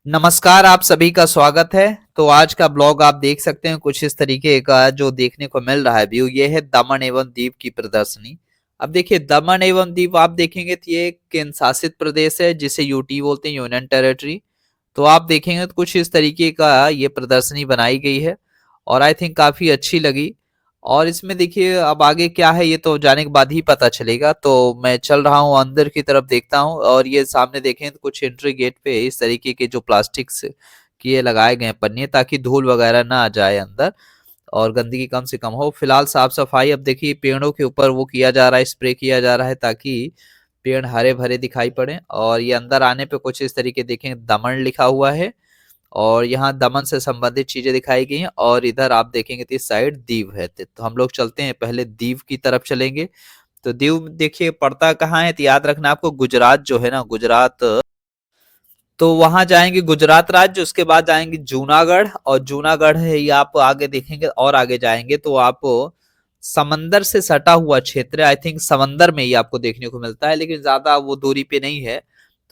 नमस्कार, आप सभी का स्वागत है। तो आज का ब्लॉग आप देख सकते हैं कुछ इस तरीके का जो देखने को मिल रहा है व्यू, ये है दमन एवं दीव की प्रदर्शनी। अब देखिए दमन एवं दीव आप देखेंगे तो ये एक केंद्र शासित प्रदेश है जिसे यूटी बोलते हैं, यूनियन टेरिटरी। तो आप देखेंगे तो कुछ इस तरीके का ये प्रदर्शनी बनाई गई है और आई थिंक काफी अच्छी लगी। और इसमें देखिए अब आगे क्या है ये तो जाने के बाद ही पता चलेगा। तो मैं चल रहा हूँ अंदर की तरफ, देखता हूँ। और ये सामने देखें तो कुछ एंट्री गेट पे इस तरीके के जो प्लास्टिक से कि ये लगाए गए हैं पन्ने, ताकि धूल वगैरह ना आ जाए अंदर और गंदगी कम से कम हो। फिलहाल साफ सफाई, अब देखिए पेड़ों के ऊपर वो किया जा रहा है, स्प्रे किया जा रहा है ताकि पेड़ हरे भरे दिखाई पड़े। और ये अंदर आने पे कुछ इस तरीके देखें दमन लिखा हुआ है और यहाँ दमन से संबंधित चीजें दिखाई गई हैं। और इधर आप देखेंगे तो इस साइड दीव है। तो हम लोग चलते हैं, पहले दीव की तरफ चलेंगे। तो दीव देखिए पड़ता कहाँ है, तो याद रखना आपको गुजरात जो है ना, गुजरात। तो वहां जाएंगे गुजरात राज्य, उसके बाद जाएंगे जूनागढ़। और जूनागढ़ है ये आप आगे देखेंगे और आगे जाएंगे तो आप समंदर से सटा हुआ क्षेत्र, आई थिंक समंदर में ही आपको देखने को मिलता है, लेकिन ज्यादा वो दूरी पे नहीं है।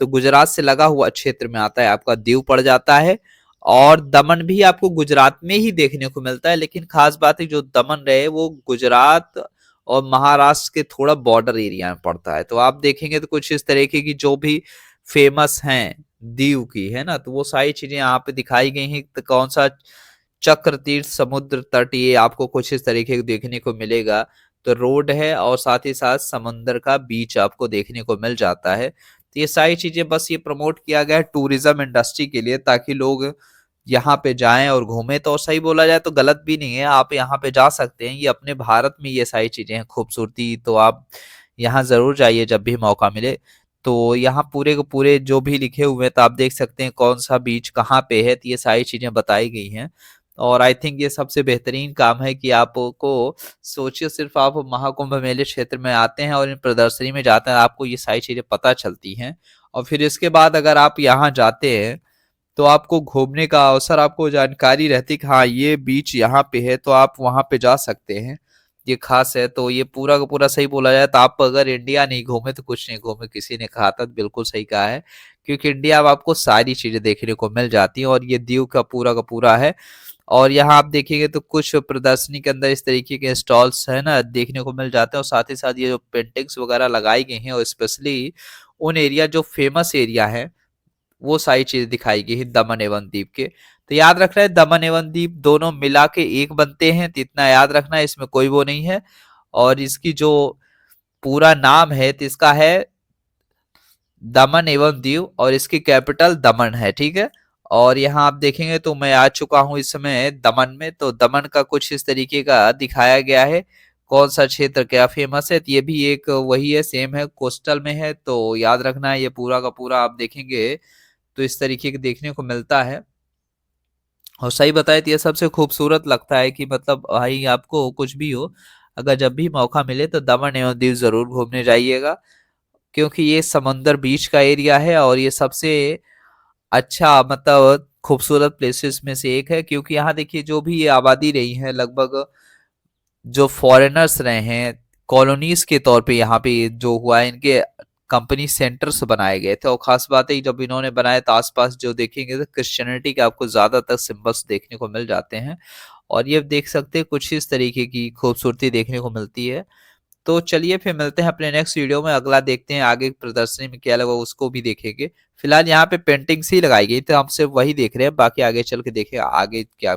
तो गुजरात से लगा हुआ क्षेत्र में आता है, आपका दीव पड़ जाता है। और दमन भी आपको गुजरात में ही देखने को मिलता है, लेकिन खास बात है जो दमन रहे वो गुजरात और महाराष्ट्र के थोड़ा बॉर्डर एरिया में पड़ता है। तो आप देखेंगे तो कुछ इस तरीके की जो भी फेमस हैं दीव की, है ना, तो वो सारी चीजें यहाँ पे दिखाई गई हैं। तो कौन सा चक्र तीर्थ समुद्र तट, ये आपको कुछ इस तरीके का देखने को मिलेगा। तो रोड है और साथ ही साथ समंदर का बीच आपको देखने को मिल जाता है। तो ये सारी चीजें बस ये प्रमोट किया गया है टूरिज्म इंडस्ट्री के लिए, ताकि लोग यहाँ पे जाएं और घूमें। तो सही बोला जाए तो गलत भी नहीं है, आप यहाँ पे जा सकते हैं। ये अपने भारत में ये सारी चीजें हैं खूबसूरती, तो आप यहाँ जरूर जाइए जब भी मौका मिले। तो यहाँ पूरे के पूरे जो भी लिखे हुए हैं तो आप देख सकते हैं कौन सा बीच कहाँ पे है, तो ये सारी चीजें बताई गई हैं। और आई थिंक ये सबसे बेहतरीन काम है कि आपको सोचिए, सिर्फ आप महाकुंभ मेले क्षेत्र में आते हैं और इन प्रदर्शनी में जाते हैं, आपको ये सारी चीजें पता चलती हैं। और फिर इसके बाद अगर आप यहाँ जाते हैं तो आपको घूमने का अवसर, आपको जानकारी रहती कि हाँ ये बीच यहाँ पे है, तो आप वहां पे जा सकते हैं। ये खास है। तो ये पूरा का पूरा सही बोला जाए तो आप अगर इंडिया नहीं घूमे तो कुछ नहीं घूमे, किसी ने कहा था, बिल्कुल सही कहा है। क्योंकि इंडिया में आपको सारी चीजें देखने को मिल जाती हैं और ये दीव का पूरा है। और यहाँ आप देखेंगे तो कुछ प्रदर्शनी के अंदर इस तरीके के स्टॉल्स है ना देखने को मिल जाते हैं। और साथ ही साथ ये जो पेंटिंग्स वगैरह लगाई गई हैं और स्पेशली उन एरिया जो फेमस एरिया है वो सारी चीजें दिखाई गई है दमन एवं दीव के। तो याद रखना है दमन एवं दीव दोनों मिला के एक बनते हैं, तो इतना याद रखना है, इसमें कोई वो नहीं है। और इसकी जो पूरा नाम है तो इसका है दमन एवं दीव और इसकी कैपिटल दमन है, ठीक है। और यहाँ आप देखेंगे तो मैं आ चुका हूँ इस समय दमन में। तो दमन का कुछ इस तरीके का दिखाया गया है, कौन सा क्षेत्र क्या फेमस है। तो ये भी एक वही है, सेम है, कोस्टल में है। तो याद रखना है ये पूरा का पूरा आप देखेंगे तो इस तरीके के देखने को मिलता है। और सही बताए तो ये सबसे खूबसूरत लगता है कि मतलब भाई आपको कुछ भी हो, अगर जब भी मौका मिले तो दमन एवं दीव जरूर घूमने जाइएगा। क्योंकि ये समंदर बीच का एरिया है और ये सबसे अच्छा मतलब खूबसूरत प्लेसेस में से एक है। क्योंकि यहाँ देखिए जो भी ये आबादी रही है, लगभग जो फॉरेनर्स रहे हैं कॉलोनीज के तौर पे, यहाँ पे जो हुआ है इनके कंपनी सेंटर्स बनाए गए थे। और खास बात है जब इन्होंने बनाए तो आसपास जो देखेंगे तो क्रिश्चियनिटी के आपको ज्यादातर सिंबल्स देखने को मिल जाते हैं। और ये देख सकते हैं कुछ इस तरीके की खूबसूरती देखने को मिलती है। तो चलिए फिर मिलते हैं अपने नेक्स्ट वीडियो में, अगला देखते हैं आगे प्रदर्शनी में क्या लगा उसको भी देखेंगे। फिलहाल यहाँ पे पेंटिंग्स ही लगाई गई तो हम सिर्फ वही देख रहे हैं, बाकी आगे चल के देखें आगे क्या